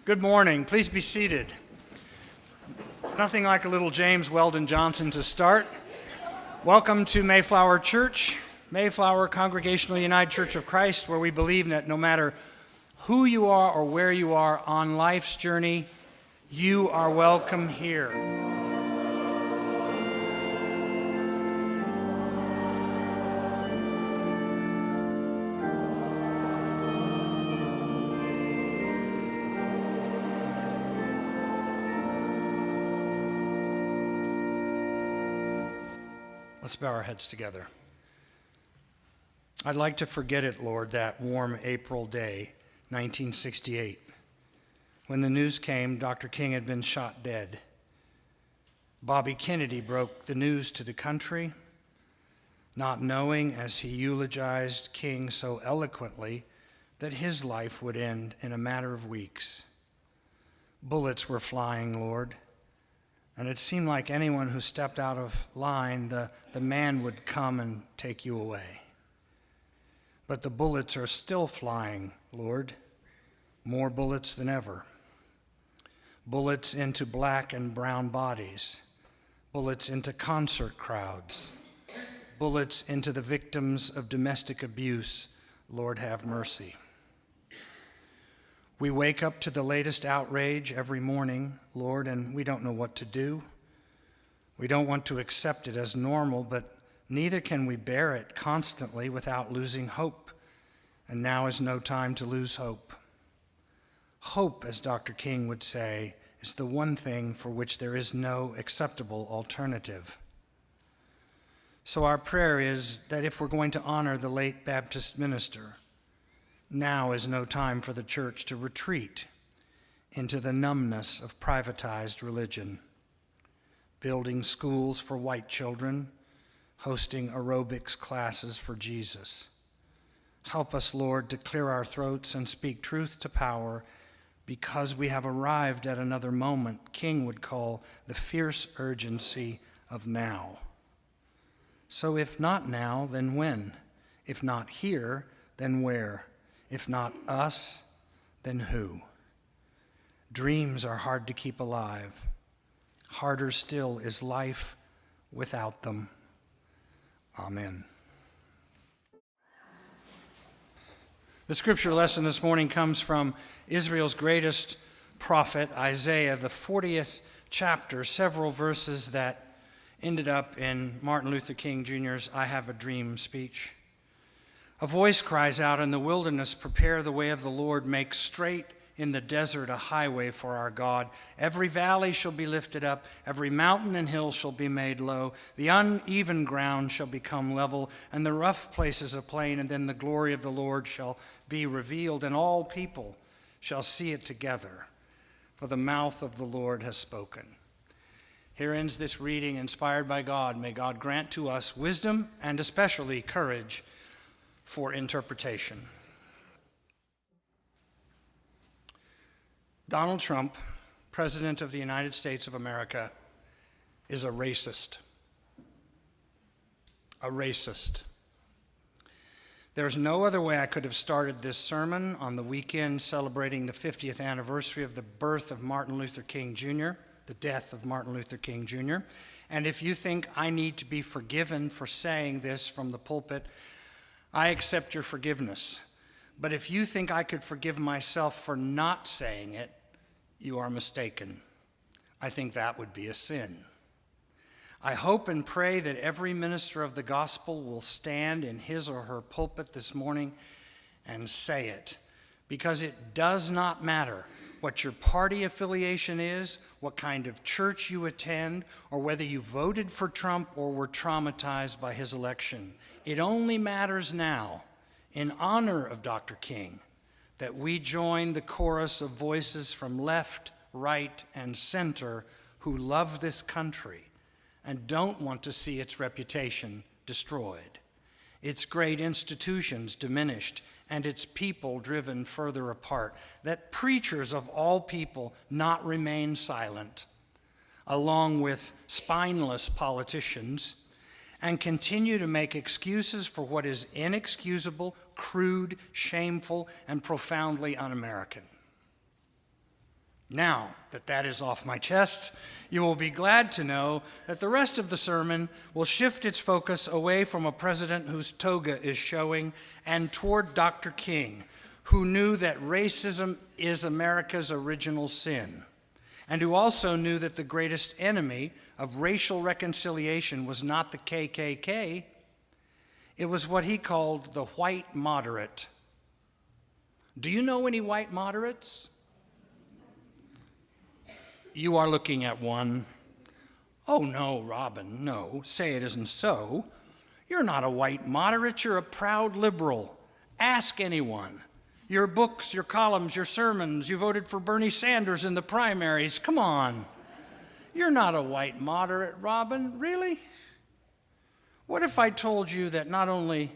Good morning. Please be seated. Nothing like a little James Weldon Johnson to start. Welcome to Mayflower Church, Mayflower Congregational UCC Church of Christ, where we believe that no matter who you are or where you are on life's journey, you are welcome here. Let's bow our heads together. I'd like to forget it, Lord, that warm April day, 1968. When the news came, Dr. King had been shot dead. Bobby Kennedy broke the news to the country, not knowing, as he eulogized King so eloquently, that his life would end in a matter of weeks. Bullets were flying, Lord. And it seemed like anyone who stepped out of line, the man would come and take you away. But the bullets are still flying, Lord, more bullets than ever. Bullets into black and brown bodies, bullets into concert crowds, bullets into the victims of domestic abuse. Lord, have mercy. We wake up to the latest outrage every morning, Lord, and we don't know what to do. We don't want to accept it as normal, but neither can we bear it constantly without losing hope. And now is no time to lose hope. Hope, as Dr. King would say, is the one thing for which there is no acceptable alternative. So our prayer is that if we're going to honor the late Baptist minister, now is no time for the church to retreat into the numbness of privatized religion, building schools for white children, hosting aerobics classes for Jesus. Help us, Lord, to clear our throats and speak truth to power, because we have arrived at another moment King would call the fierce urgency of now. So if not now, then when? If not here, then where? If not us, then who? Dreams are hard to keep alive. Harder still is life without them. Amen. The scripture lesson this morning comes from Israel's greatest prophet, Isaiah, the 40th chapter, several verses that ended up in Martin Luther King Jr.'s I Have a Dream speech. A voice cries out in the wilderness, prepare the way of the Lord, make straight in the desert a highway for our God. Every valley shall be lifted up, every mountain and hill shall be made low. The uneven ground shall become level, and the rough places a plain, and then the glory of the Lord shall be revealed, and all people shall see it together, for the mouth of the Lord has spoken. Here ends this reading inspired by God. May God grant to us wisdom and especially courage for interpretation. Donald Trump, President of the United States of America, is a racist. A racist. There's no other way I could have started this sermon on the weekend celebrating the 50th anniversary of the birth of Martin Luther King Jr., the death of Martin Luther King Jr. And if you think I need to be forgiven for saying this from the pulpit, I accept your forgiveness. But if you think I could forgive myself for not saying it, you are mistaken. I think that would be a sin. I hope and pray that every minister of the gospel will stand in his or her pulpit this morning and say it, because it does not matter what your party affiliation is, what kind of church you attend, or whether you voted for Trump or were traumatized by his election. It only matters now, in honor of Dr. King, that we join the chorus of voices from left, right, and center who love this country and don't want to see its reputation destroyed, its great institutions diminished, and its people driven further apart, that preachers of all people not remain silent, along with spineless politicians, and continue to make excuses for what is inexcusable, crude, shameful, and profoundly un-American. Now that that is off my chest, you will be glad to know that the rest of the sermon will shift its focus away from a president whose toga is showing and toward Dr. King, who knew that racism is America's original sin, and who also knew that the greatest enemy of racial reconciliation was not the KKK, it was what he called the white moderate. Do you know any white moderates? You are looking at one. Oh no, Robin, no, say it isn't so. You're not a white moderate, you're a proud liberal. Ask anyone. Your books, your columns, your sermons, you voted for Bernie Sanders in the primaries. Come on. You're not a white moderate, Robin, really? What if I told you that not only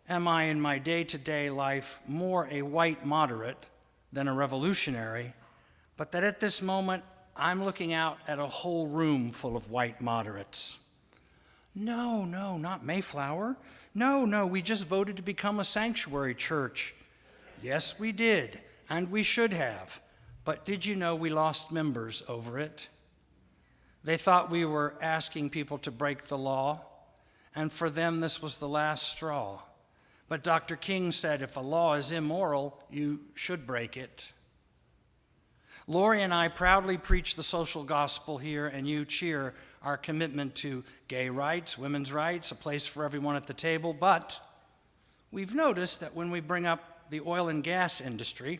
am I in my day-to-day life more a white moderate than a revolutionary, but that at this moment I'm looking out at a whole room full of white moderates? No, not Mayflower. No, we just voted to become a sanctuary church. Yes, we did, and we should have. But did you know we lost members over it? They thought we were asking people to break the law, and for them this was the last straw. But Dr. King said if a law is immoral, you should break it. Lori and I proudly preach the social gospel here, and you cheer our commitment to gay rights, women's rights, a place for everyone at the table. But we've noticed that when we bring up the oil and gas industry,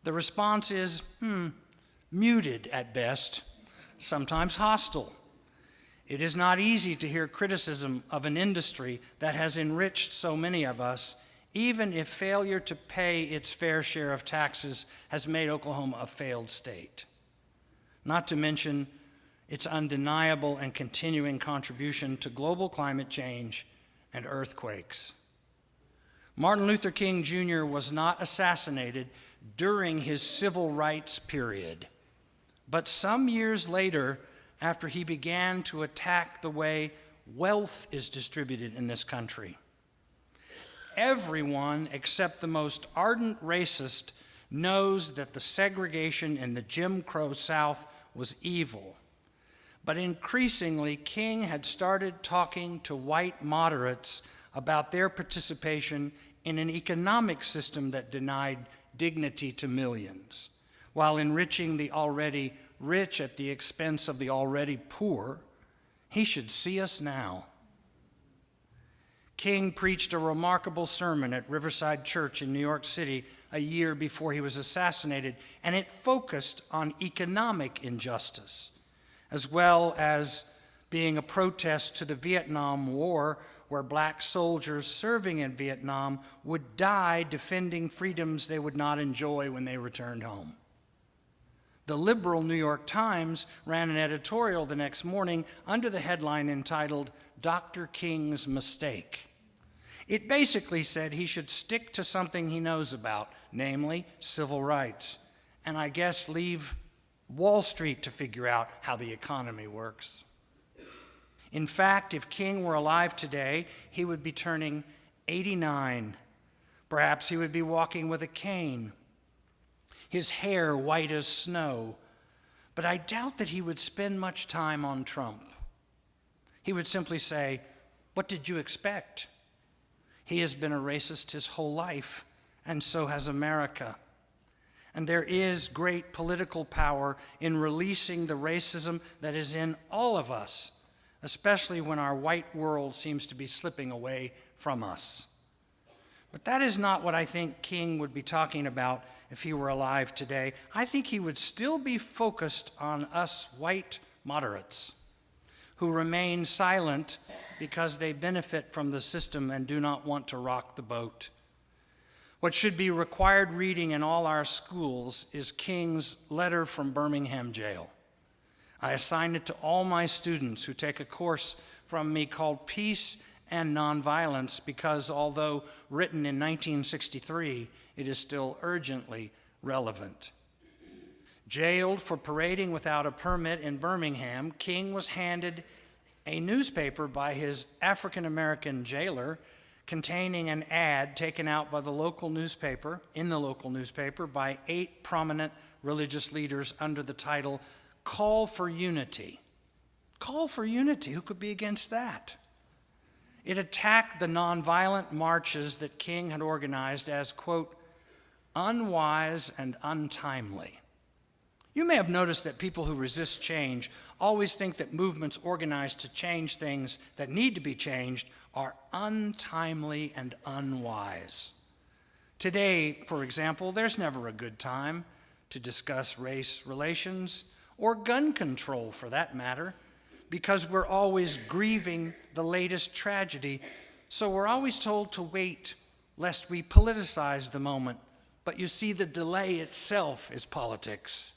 the response is, muted at best, sometimes hostile. It is not easy to hear criticism of an industry that has enriched so many of us, even if failure to pay its fair share of taxes has made Oklahoma a failed state. Not to mention its undeniable and continuing contribution to global climate change and earthquakes. Martin Luther King Jr. was not assassinated during his civil rights period, but some years later, after he began to attack the way wealth is distributed in this country. Everyone except the most ardent racist knows that the segregation in the Jim Crow South was evil. But increasingly, King had started talking to white moderates about their participation in an economic system that denied dignity to millions, while enriching the already rich at the expense of the already poor. He should see us now. King preached a remarkable sermon at Riverside Church in New York City a year before he was assassinated, and it focused on economic injustice, as well as being a protest to the Vietnam War, where black soldiers serving in Vietnam would die defending freedoms they would not enjoy when they returned home. The liberal New York Times ran an editorial the next morning under the headline entitled, "Dr. King's Mistake." It basically said he should stick to something he knows about, namely civil rights, and I guess leave Wall Street to figure out how the economy works. In fact, if King were alive today, he would be turning 89. Perhaps he would be walking with a cane, his hair white as snow, but I doubt that he would spend much time on Trump. He would simply say, "What did you expect?" He has been a racist his whole life, and so has America. And there is great political power in releasing the racism that is in all of us, especially when our white world seems to be slipping away from us. But that is not what I think King would be talking about if he were alive today. I think he would still be focused on us white moderates who remain silent because they benefit from the system and do not want to rock the boat. What should be required reading in all our schools is King's letter from Birmingham jail. I assign it to all my students who take a course from me called Peace and Nonviolence because although written in 1963, it is still urgently relevant. Jailed for parading without a permit in Birmingham, King was handed a newspaper by his African-American jailer containing an ad taken out by the local newspaper, by 8 prominent religious leaders under the title Call for Unity. Call for Unity, who could be against that? It attacked the nonviolent marches that King had organized as, quote, unwise and untimely. You may have noticed that people who resist change always think that movements organized to change things that need to be changed are untimely and unwise. Today, for example, there's never a good time to discuss race relations or gun control for that matter, because we're always grieving the latest tragedy, so we're always told to wait lest we politicize the moment. But you see, the delay itself is politics.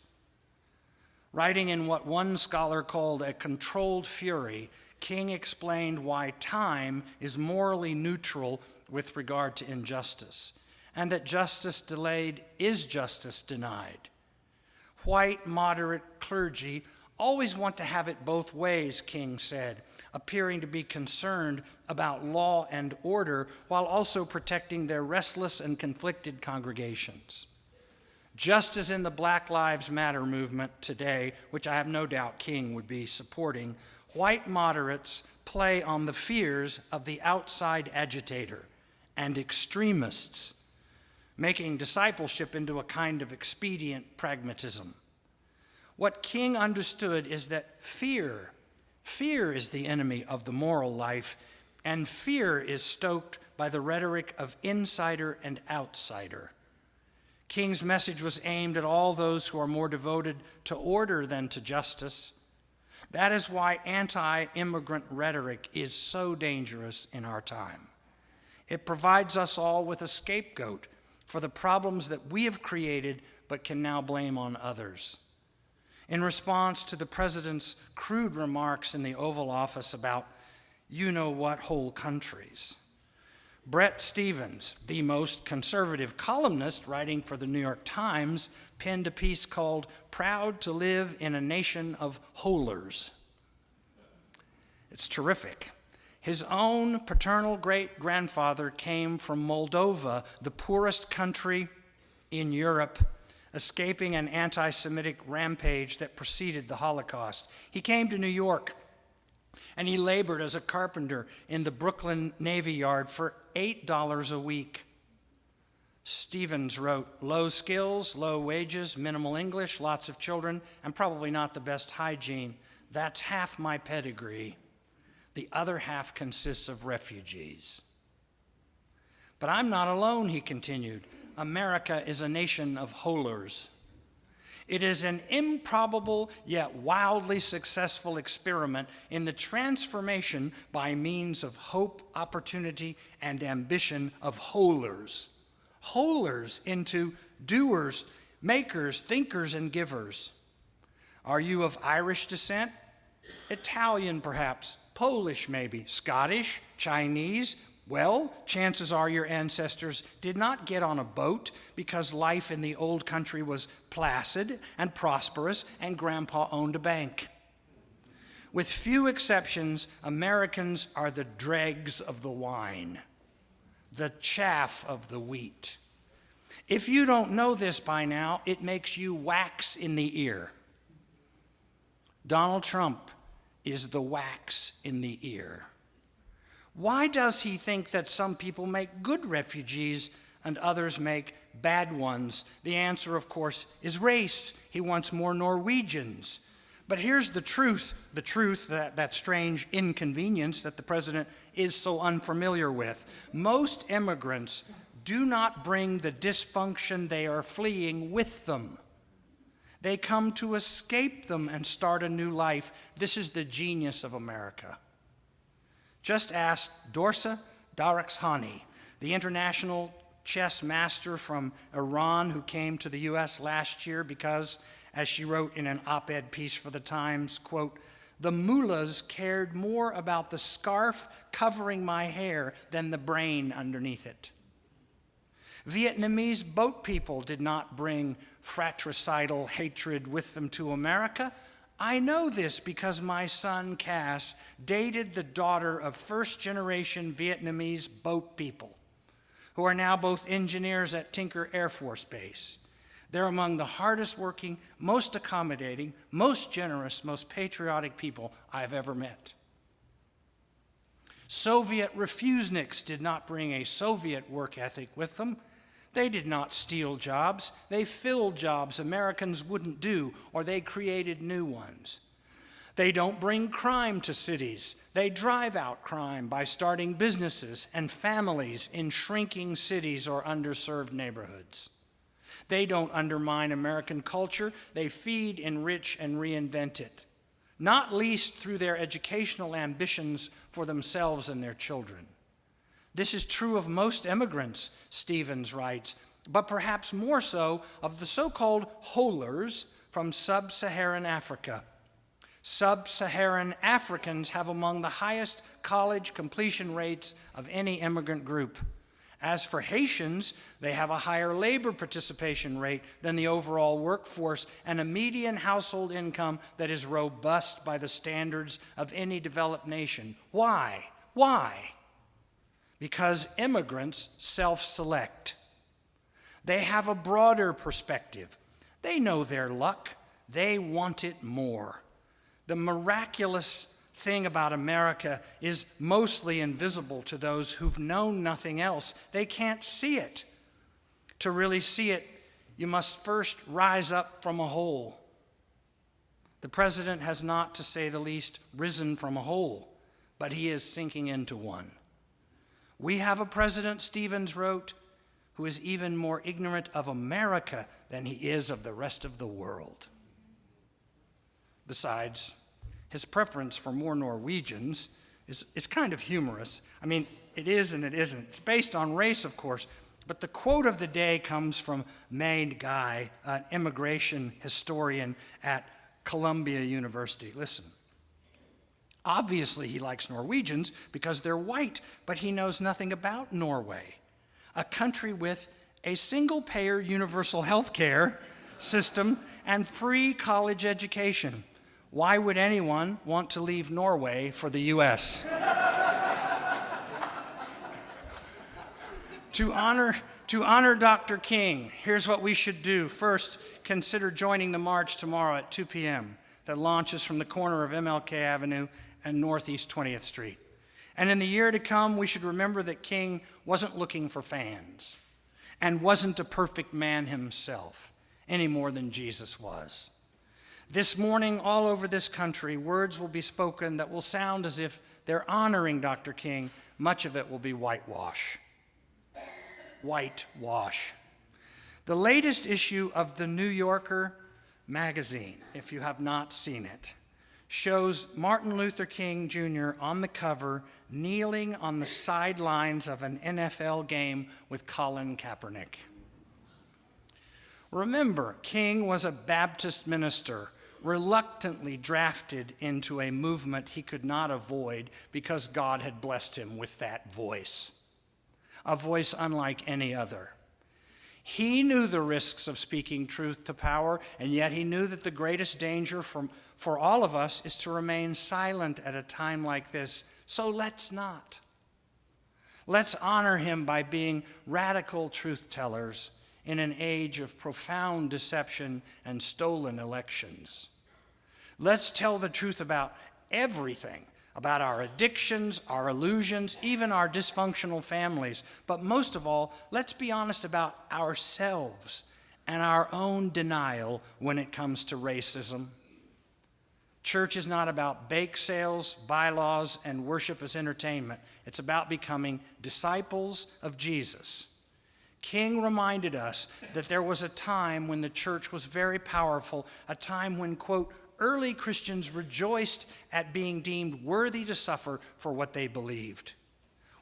Writing in what one scholar called a controlled fury, King explained why time is morally neutral with regard to injustice, and that justice delayed is justice denied. White, moderate clergy always want to have it both ways, King said, appearing to be concerned about law and order while also protecting their restless and conflicted congregations. Just as in the Black Lives Matter movement today, which I have no doubt King would be supporting, white moderates play on the fears of the outside agitator and extremists, making discipleship into a kind of expedient pragmatism. What King understood is that fear is the enemy of the moral life, and fear is stoked by the rhetoric of insider and outsider. King's message was aimed at all those who are more devoted to order than to justice. That is why anti-immigrant rhetoric is so dangerous in our time. It provides us all with a scapegoat for the problems that we have created but can now blame on others. In response to the president's crude remarks in the Oval Office about you-know-what whole countries, Bret Stephens, the most conservative columnist writing for the New York Times, penned a piece called "Proud to Live in a Nation of Holers." It's terrific. His own paternal great-grandfather came from Moldova, the poorest country in Europe, escaping an anti-Semitic rampage that preceded the Holocaust. He came to New York, and he labored as a carpenter in the Brooklyn Navy Yard for $8 a week. Stephens wrote, "Low skills, low wages, minimal English, lots of children, and probably not the best hygiene. That's half my pedigree. The other half consists of refugees." But I'm not alone, he continued. America is a nation of holers. It is an improbable yet wildly successful experiment in the transformation by means of hope, opportunity, and ambition of holers. Holers into doers, makers, thinkers, and givers. Are you of Irish descent? Italian, perhaps. Polish, maybe. Scottish? Chinese? Well, chances are your ancestors did not get on a boat because life in the old country was placid and prosperous and Grandpa owned a bank. With few exceptions, Americans are the dregs of the wine, the chaff of the wheat. If you don't know this by now, it makes you wax in the ear. Donald Trump is the wax in the ear. Why does he think that some people make good refugees and others make bad ones? The answer, of course, is race. He wants more Norwegians. But here's the truth, that strange inconvenience that the president is so unfamiliar with. Most immigrants do not bring the dysfunction they are fleeing with them. They come to escape them and start a new life. This is the genius of America. Just ask Dorsa Darakhshani, the international chess master from Iran who came to the U.S. last year because, as she wrote in an op-ed piece for the Times, quote, "The mullahs cared more about the scarf covering my hair than the brain underneath it." Vietnamese boat people did not bring fratricidal hatred with them to America. I know this because my son, Cass, dated the daughter of first-generation Vietnamese boat people who are now both engineers at Tinker Air Force Base. They're among the hardest working, most accommodating, most generous, most patriotic people I've ever met. Soviet refuseniks did not bring a Soviet work ethic with them. They did not steal jobs. They filled jobs Americans wouldn't do, or they created new ones. They don't bring crime to cities. They drive out crime by starting businesses and families in shrinking cities or underserved neighborhoods. They don't undermine American culture. They feed, enrich, and reinvent it, not least through their educational ambitions for themselves and their children. This is true of most immigrants, Stevens writes, but perhaps more so of the so-called holers from sub-Saharan Africa. Sub-Saharan Africans have among the highest college completion rates of any immigrant group. As for Haitians, they have a higher labor participation rate than the overall workforce and a median household income that is robust by the standards of any developed nation. Why? Why? Because immigrants self-select. They have a broader perspective. They know their luck. They want it more. The miraculous thing about America is mostly invisible to those who've known nothing else. They can't see it. To really see it, you must first rise up from a hole. The president has not, to say the least, risen from a hole, but he is sinking into one. We have a president, Stevens wrote, who is even more ignorant of America than he is of the rest of the world. Besides, his preference for more Norwegians is kind of humorous. I mean, it is and it isn't. It's based on race, of course, but the quote of the day comes from May Guy, an immigration historian at Columbia University. Listen. Obviously, he likes Norwegians because they're white, but he knows nothing about Norway, a country with a single-payer universal health care system and free college education. Why would anyone want to leave Norway for the U.S.? To honor Dr. King, here's what we should do. First, consider joining the march tomorrow at 2 p.m. that launches from the corner of MLK Avenue and Northeast 20th Street. And in the year to come, we should remember that King wasn't looking for fans and wasn't a perfect man himself any more than Jesus was. This morning, all over this country, words will be spoken that will sound as if they're honoring Dr. King. Much of it will be whitewash. Whitewash. The latest issue of the New Yorker magazine, if you have not seen it, shows Martin Luther King Jr. on the cover kneeling on the sidelines of an NFL game with Colin Kaepernick. Remember, King was a Baptist minister, reluctantly drafted into a movement he could not avoid because God had blessed him with that voice, a voice unlike any other. He knew the risks of speaking truth to power, and yet he knew that the greatest danger for all of us is to remain silent at a time like this. So let's not. Let's honor him by being radical truth tellers in an age of profound deception and stolen elections. Let's tell the truth about everything, about our addictions, our illusions, even our dysfunctional families. But most of all, let's be honest about ourselves and our own denial when it comes to racism. Church is not about bake sales, bylaws, and worship as entertainment. It's about becoming disciples of Jesus. King reminded us that there was a time when the church was very powerful, a time when, quote, early Christians rejoiced at being deemed worthy to suffer for what they believed.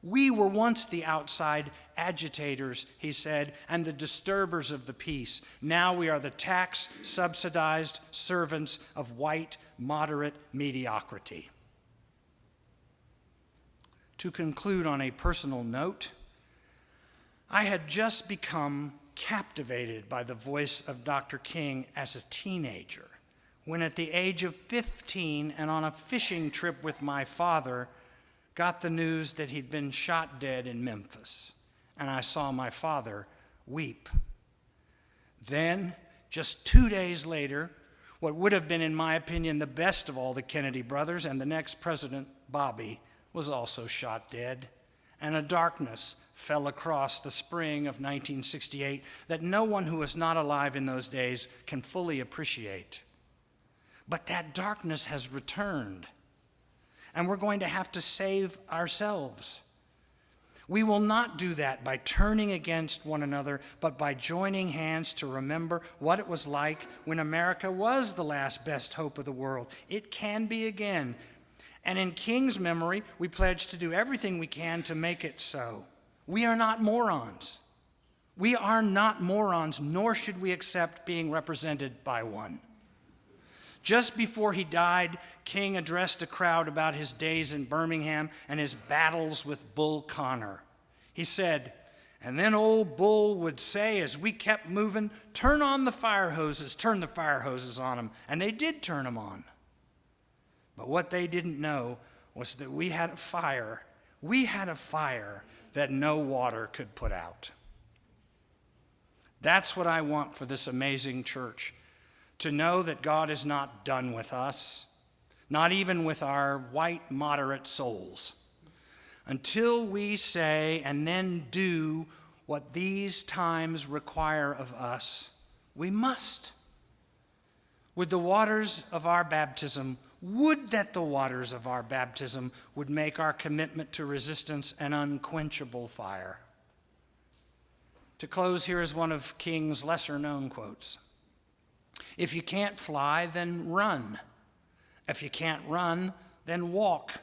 We were once the outside agitators, he said, and the disturbers of the peace. Now we are the tax-subsidized servants of white, moderate mediocrity. To conclude on a personal note, I had just become captivated by the voice of Dr. King as a teenager, when at the age of 15 and on a fishing trip with my father, got the news that he'd been shot dead in Memphis, and I saw my father weep. Then, just 2 days later, what would have been, in my opinion, the best of all the Kennedy brothers and the next president, Bobby, was also shot dead. And a darkness fell across the spring of 1968 that no one who was not alive in those days can fully appreciate. But that darkness has returned, and we're going to have to save ourselves. We will not do that by turning against one another, but by joining hands to remember what it was like when America was the last best hope of the world. It can be again. And in King's memory, we pledge to do everything we can to make it so. We are not morons. We are not morons, nor should we accept being represented by one. Just before he died, King addressed a crowd about his days in Birmingham and his battles with Bull Connor. He said, "And then old Bull would say as we kept moving, turn the fire hoses on them." And they did turn them on. But what they didn't know was that we had a fire. We had a fire that no water could put out. That's what I want for this amazing church, to know that God is not done with us, not even with our white moderate souls, until we say and then do what these times require of us. We must. Would the waters of our baptism Would that the waters of our baptism would make our commitment to resistance an unquenchable fire. To close, here is one of King's lesser-known quotes. "If you can't fly, then run. If you can't run, then walk.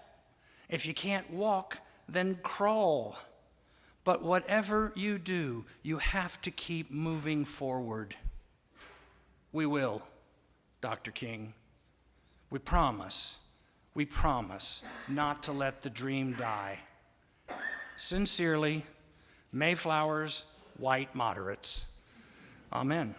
If you can't walk, then crawl. But whatever you do, you have to keep moving forward." We will, Dr. King. We promise not to let the dream die. Sincerely, Mayflower's white moderates. Amen.